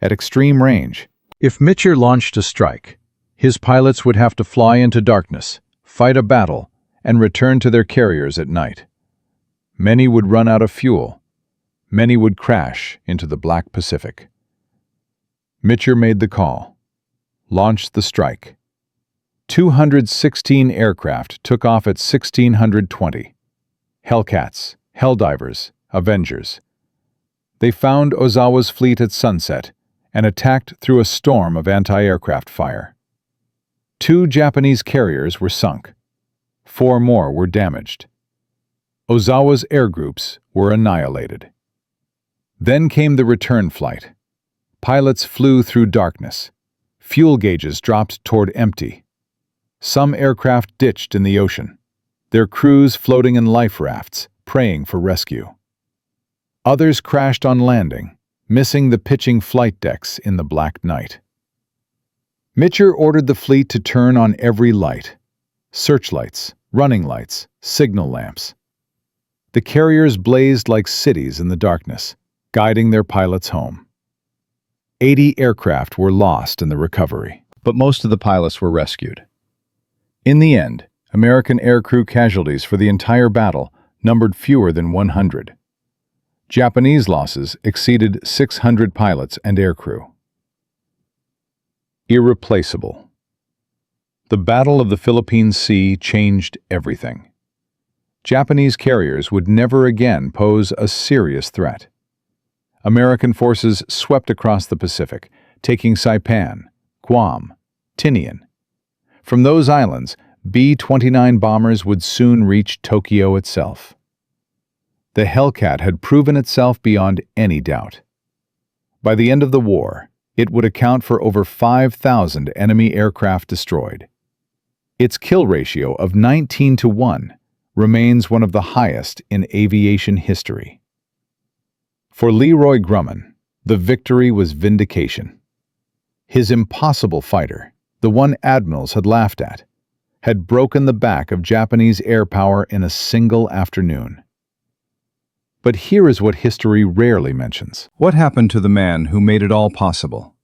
At extreme range, if Mitcher launched a strike, his pilots would have to fly into darkness, fight a battle, and return to their carriers at night. Many would run out of fuel. Many would crash into the Black Pacific. Mitcher made the call. Launched the strike. 216 aircraft took off at 1620. Hellcats, Helldivers, Avengers. They found Ozawa's fleet at sunset and attacked through a storm of anti-aircraft fire. 2 Japanese carriers were sunk. 4 more were damaged. Ozawa's air groups were annihilated. Then came the return flight. Pilots flew through darkness. Fuel gauges dropped toward empty. Some aircraft ditched in the ocean, their crews floating in life rafts, praying for rescue. Others crashed on landing, missing the pitching flight decks in the black night. Mitcher ordered the fleet to turn on every light: searchlights, running lights, signal lamps. The carriers blazed like cities in the darkness, guiding their pilots home. 80 aircraft were lost in the recovery, but most of the pilots were rescued. In the end, American aircrew casualties for the entire battle numbered fewer than 100. Japanese losses exceeded 600 pilots and aircrew. Irreplaceable. The Battle of the Philippine Sea changed everything. Japanese carriers would never again pose a serious threat. American forces swept across the Pacific, taking Saipan, Guam, Tinian. From those islands, B-29 bombers would soon reach Tokyo itself. The Hellcat had proven itself beyond any doubt. By the end of the war, it would account for over 5,000 enemy aircraft destroyed. Its kill ratio of 19-1 remains one of the highest in aviation history. For Leroy Grumman, the victory was vindication. His impossible fighter, the one admirals had laughed at, had broken the back of Japanese air power in a single afternoon. But here is what history rarely mentions. What happened to the man who made it all possible?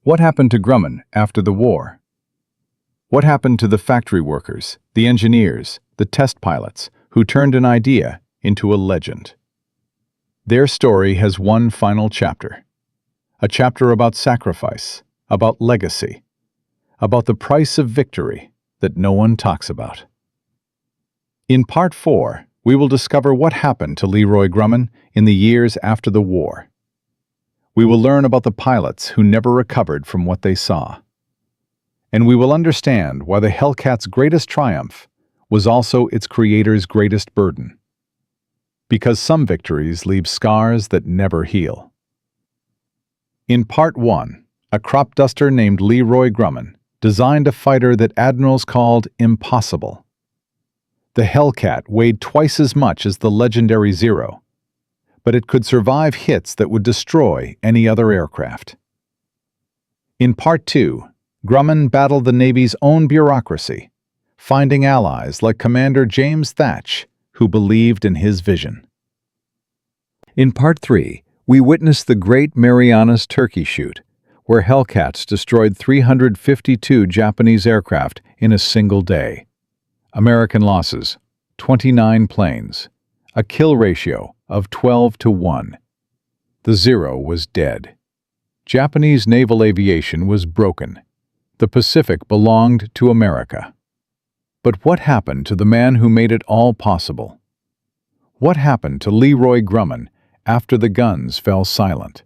What happened to Grumman after the war? What happened to the factory workers, the engineers, the test pilots, who turned an idea into a legend? Their story has one final chapter. A chapter about sacrifice, about legacy, about the price of victory that no one talks about. In Part 4, we will discover what happened to Leroy Grumman in the years after the war. We will learn about the pilots who never recovered from what they saw. And we will understand why the Hellcat's greatest triumph was also its creator's greatest burden. Because some victories leave scars that never heal. In Part 1, a crop duster named Leroy Grumman designed a fighter that admirals called impossible. The Hellcat weighed twice as much as the legendary Zero, but it could survive hits that would destroy any other aircraft. In Part 2, Grumman battled the Navy's own bureaucracy, finding allies like Commander James Thatch, who believed in his vision. In Part 3, we witnessed the Great Marianas Turkey Shoot, where Hellcats destroyed 352 Japanese aircraft in a single day. American losses, 29 planes, a kill ratio of 12-1. The Zero was dead. Japanese naval aviation was broken. The Pacific belonged to America. But what happened to the man who made it all possible? What happened to Leroy Grumman after the guns fell silent?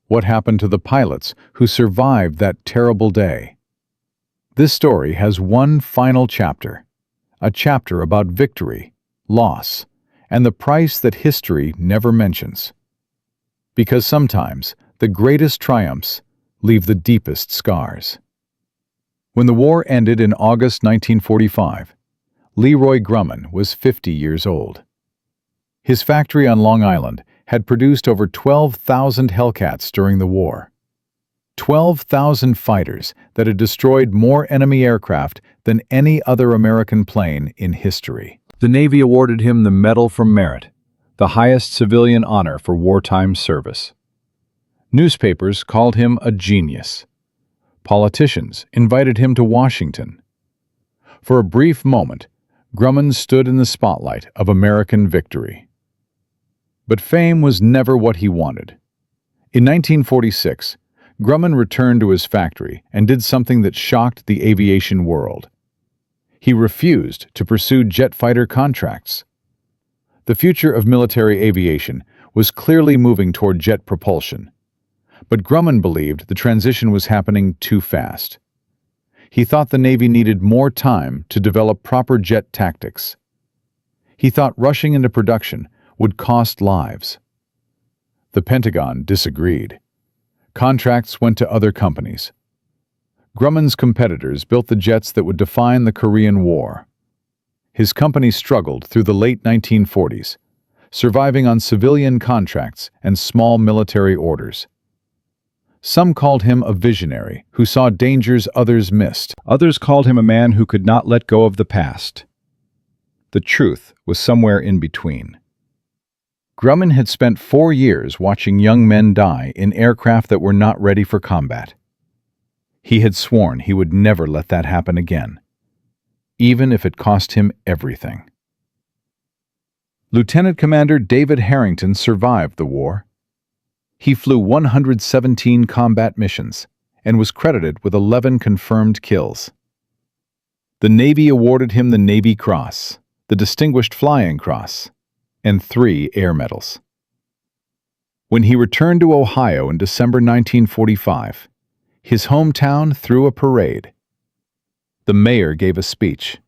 What happened to the pilots who survived that terrible day? This story has one final chapter, a chapter about victory, loss, and the price that history never mentions. Because sometimes the greatest triumphs leave the deepest scars. When the war ended in August 1945, Leroy Grumman was 50 years old. His factory on Long Island had produced over 12,000 Hellcats during the war. 12,000 fighters that had destroyed more enemy aircraft than any other American plane in history. The Navy awarded him the Medal for Merit, the highest civilian honor for wartime service. Newspapers called him a genius. Politicians invited him to Washington. For a brief moment, Grumman stood in the spotlight of American victory. But fame was never what he wanted. In 1946, Grumman returned to his factory and did something that shocked the aviation world. He refused to pursue jet fighter contracts. The future of military aviation was clearly moving toward jet propulsion, but Grumman believed the transition was happening too fast. He thought the Navy needed more time to develop proper jet tactics. He thought rushing into production would cost lives. The Pentagon disagreed. Contracts went to other companies. Grumman's competitors built the jets that would define the Korean War. His company struggled through the late 1940s, surviving on civilian contracts and small military orders. Some called him a visionary who saw dangers others missed. Others called him a man who could not let go of the past. The truth was somewhere in between. Grumman had spent 4 years watching young men die in aircraft that were not ready for combat. He had sworn he would never let that happen again, even if it cost him everything. Lieutenant Commander David Harrington survived the war. He flew 117 combat missions and was credited with 11 confirmed kills. The Navy awarded him the Navy Cross, the Distinguished Flying Cross, and 3 Air Medals. When he returned to Ohio in December 1945, his hometown threw a parade. The mayor gave a speech.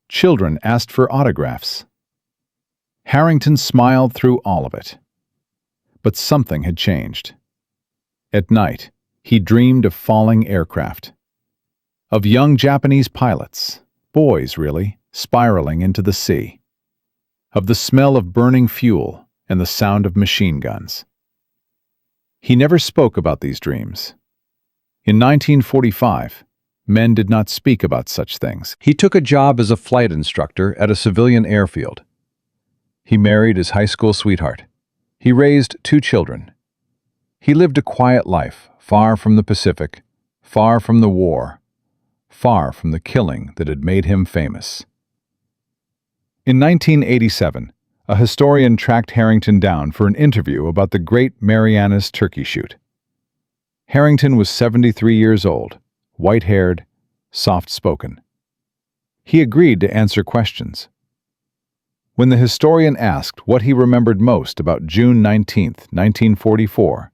Children asked for autographs. Harrington smiled through all of it. But something had changed. At night, he dreamed of falling aircraft. Of young Japanese pilots, boys really, spiraling into the sea. Of the smell of burning fuel and the sound of machine guns. He never spoke about these dreams. In 1945, men did not speak about such things. He took a job as a flight instructor at a civilian airfield. He married his high school sweetheart. He raised 2 children. He lived a quiet life, far from the Pacific, far from the war, far from the killing that had made him famous. In 1987, a historian tracked Harrington down for an interview about the Great Marianas Turkey Shoot. Harrington was 73 years old, white-haired, soft-spoken. He agreed to answer questions. When the historian asked what he remembered most about June 19, 1944,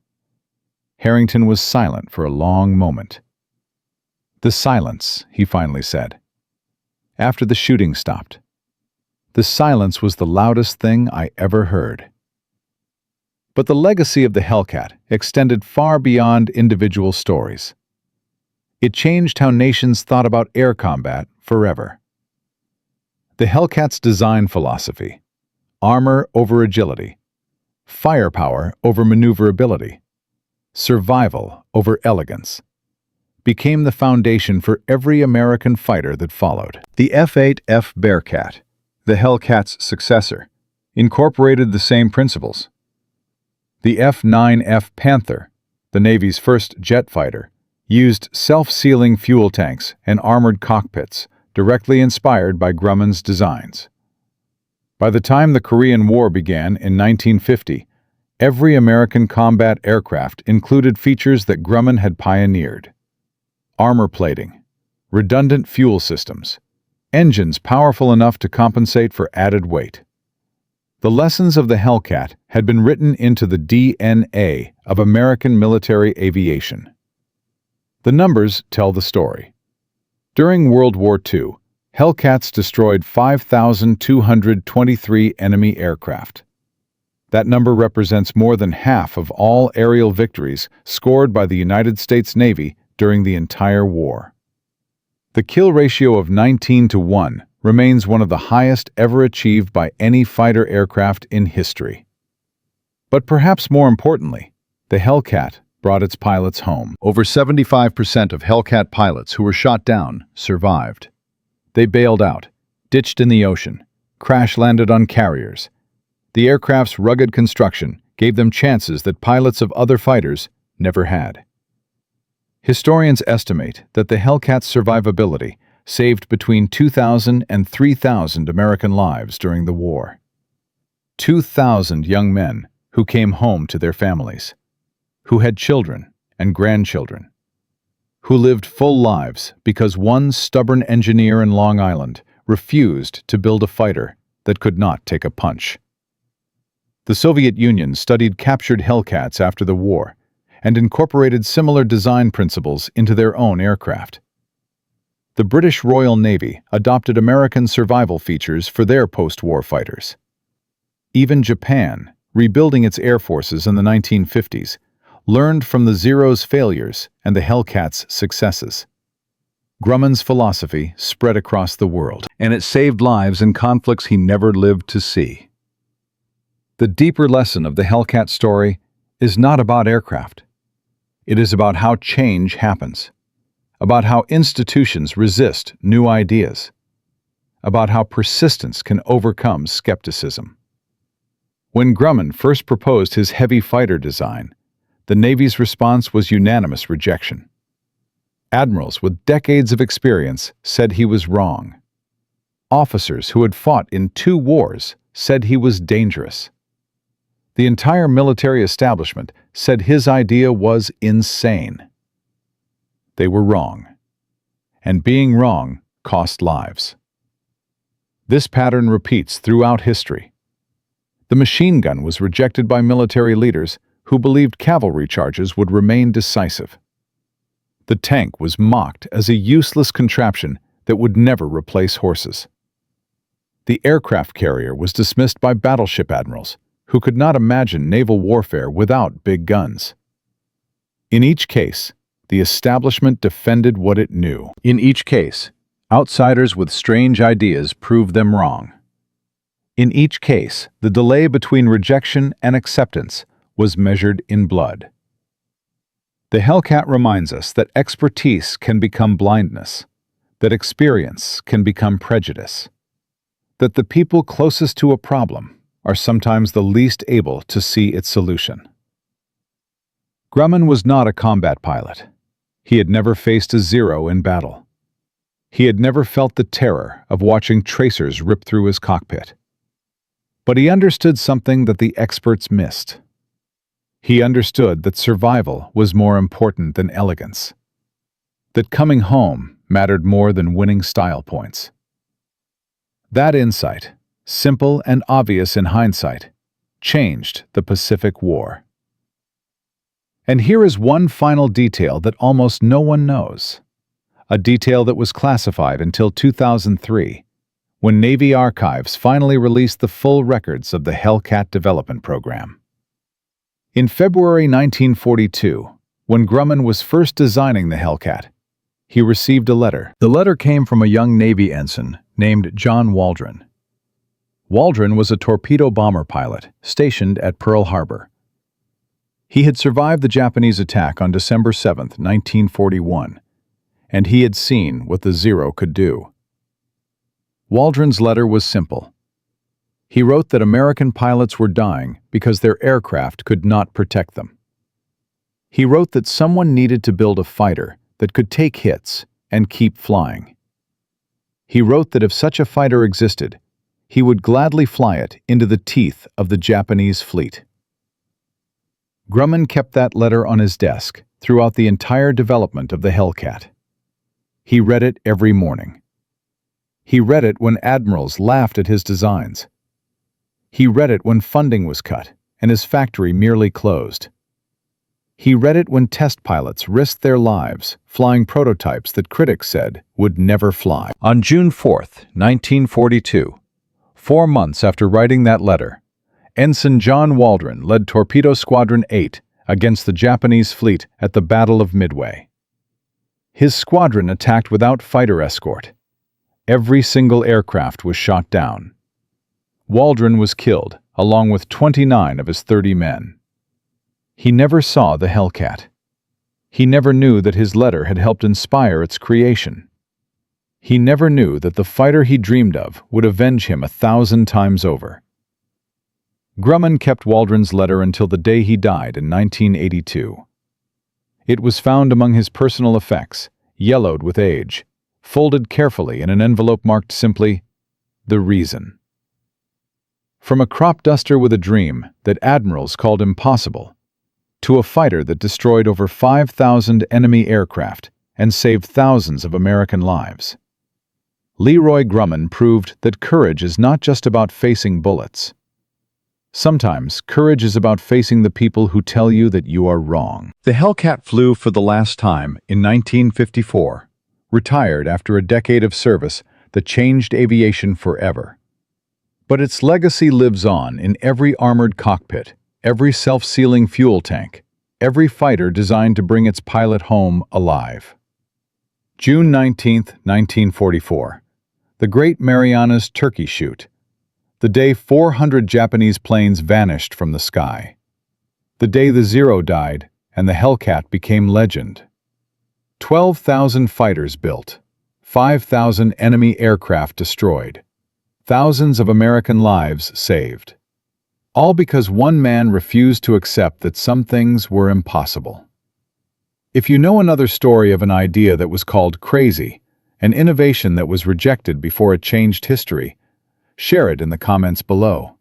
Harrington was silent for a long moment. "The silence," he finally said, after the shooting stopped. "The silence was the loudest thing I ever heard." But the legacy of the Hellcat extended far beyond individual stories. It changed how nations thought about air combat forever. The Hellcat's design philosophy, armor over agility, firepower over maneuverability, survival over elegance, became the foundation for every American fighter that followed. The F6F Bearcat, the Hellcat's successor, incorporated the same principles. The F9F Panther, the Navy's first jet fighter, used self-sealing fuel tanks and armored cockpits, directly inspired by Grumman's designs. By the time the Korean War began in 1950, every American combat aircraft included features that Grumman had pioneered. Armor plating, redundant fuel systems, engines powerful enough to compensate for added weight. The lessons of the Hellcat had been written into the DNA of American military aviation. The numbers tell the story. During World War II, Hellcats destroyed 5,223 enemy aircraft. That number represents more than half of all aerial victories scored by the United States Navy during the entire war. The kill ratio of 19-1 remains one of the highest ever achieved by any fighter aircraft in history. But perhaps more importantly, the Hellcat brought its pilots home. Over 75% of Hellcat pilots who were shot down survived. They bailed out, ditched in the ocean, crash-landed on carriers. The aircraft's rugged construction gave them chances that pilots of other fighters never had. Historians estimate that the Hellcat's survivability saved between 2,000 and 3,000 American lives during the war. 2,000 young men who came home to their families, who had children and grandchildren, who lived full lives because one stubborn engineer in Long Island refused to build a fighter that could not take a punch. The Soviet Union studied captured Hellcats after the war and incorporated similar design principles into their own aircraft. the British Royal Navy adopted American survival features for their post-war fighters. Even Japan, rebuilding its air forces in the 1950s, learned from the Zero's failures and the Hellcat's successes. Grumman's philosophy spread across the world, and it saved lives in conflicts he never lived to see. The deeper lesson of the Hellcat story is not about aircraft. It is about how change happens, about how institutions resist new ideas, about how persistence can overcome skepticism. When Grumman first proposed his heavy fighter design, the Navy's response was unanimous rejection. Admirals with decades of experience said he was wrong. Officers who had fought in 2 wars said he was dangerous. The entire military establishment said his idea was insane. They were wrong, and being wrong cost lives. This pattern repeats throughout history. The machine gun was rejected by military leaders who believed cavalry charges would remain decisive. The tank was mocked as a useless contraption that would never replace horses. The aircraft carrier was dismissed by battleship admirals who could not imagine naval warfare without big guns. In each case, the establishment defended what it knew. In each case, outsiders with strange ideas proved them wrong. In each case, the delay between rejection and acceptance was measured in blood. The Hellcat reminds us that expertise can become blindness, that experience can become prejudice, that the people closest to a problem are sometimes the least able to see its solution. Grumman was not a combat pilot. He had never faced a Zero in battle. He had never felt the terror of watching tracers rip through his cockpit. But he understood something that the experts missed. He understood that survival was more important than elegance, that coming home mattered more than winning style points. That insight, simple and obvious in hindsight, changed the Pacific War. And here is one final detail that almost no one knows, a detail that was classified until 2003, when Navy Archives finally released the full records of the Hellcat development program. In February 1942, when Grumman was first designing the Hellcat, he received a letter. The letter came from a young Navy ensign named John Waldron. Waldron was a torpedo bomber pilot stationed at Pearl Harbor. He had survived the Japanese attack on December 7, 1941, and he had seen what the Zero could do. Waldron's letter was simple. He wrote that American pilots were dying because their aircraft could not protect them. He wrote that someone needed to build a fighter that could take hits and keep flying. He wrote that if such a fighter existed, he would gladly fly it into the teeth of the Japanese fleet. Grumman kept that letter on his desk throughout the entire development of the Hellcat. He read it every morning. He read it when admirals laughed at his designs. He read it when funding was cut and his factory merely closed. He read it when test pilots risked their lives flying prototypes that critics said would never fly. On June 4, 1942, 4 months after writing that letter, Ensign John Waldron led Torpedo Squadron 8 against the Japanese fleet at the Battle of Midway. His squadron attacked without fighter escort. Every single aircraft was shot down. Waldron was killed, along with 29 of his 30 men. He never saw the Hellcat. He never knew that his letter had helped inspire its creation. He never knew that the fighter he dreamed of would avenge him 1,000 times over. Grumman kept Waldron's letter until the day he died in 1982. It was found among his personal effects, yellowed with age, folded carefully in an envelope marked simply, "The Reason." From a crop duster with a dream that admirals called impossible, to a fighter that destroyed over 5,000 enemy aircraft and saved thousands of American lives, Leroy Grumman proved that courage is not just about facing bullets. Sometimes, courage is about facing the people who tell you that you are wrong. The Hellcat flew for the last time in 1954, retired after a decade of service that changed aviation forever. But its legacy lives on in every armored cockpit, every self-sealing fuel tank, every fighter designed to bring its pilot home alive. June 19, 1944. The Great Marianas Turkey Shoot. The day 400 Japanese planes vanished from the sky. The day the Zero died and the Hellcat became legend. 12,000 fighters built, 5,000 enemy aircraft destroyed, thousands of American lives saved. All because one man refused to accept that some things were impossible. If you know another story of an idea that was called crazy, an innovation that was rejected before it changed history, share it in the comments below.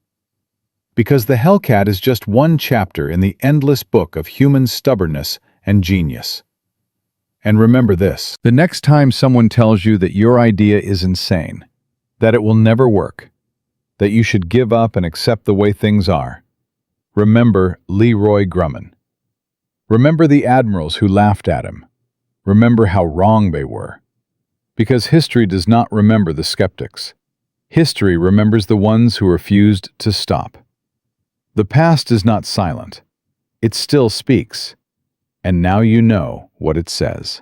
Because the Hellcat is just one chapter in the endless book of human stubbornness and genius. And remember this: the next time someone tells you that your idea is insane, that it will never work, that you should give up and accept the way things are, remember Leroy Grumman. Remember the admirals who laughed at him. Remember how wrong they were. Because history does not remember the skeptics. History remembers the ones who refused to stop. The past is not silent. It still speaks. And now you know what it says.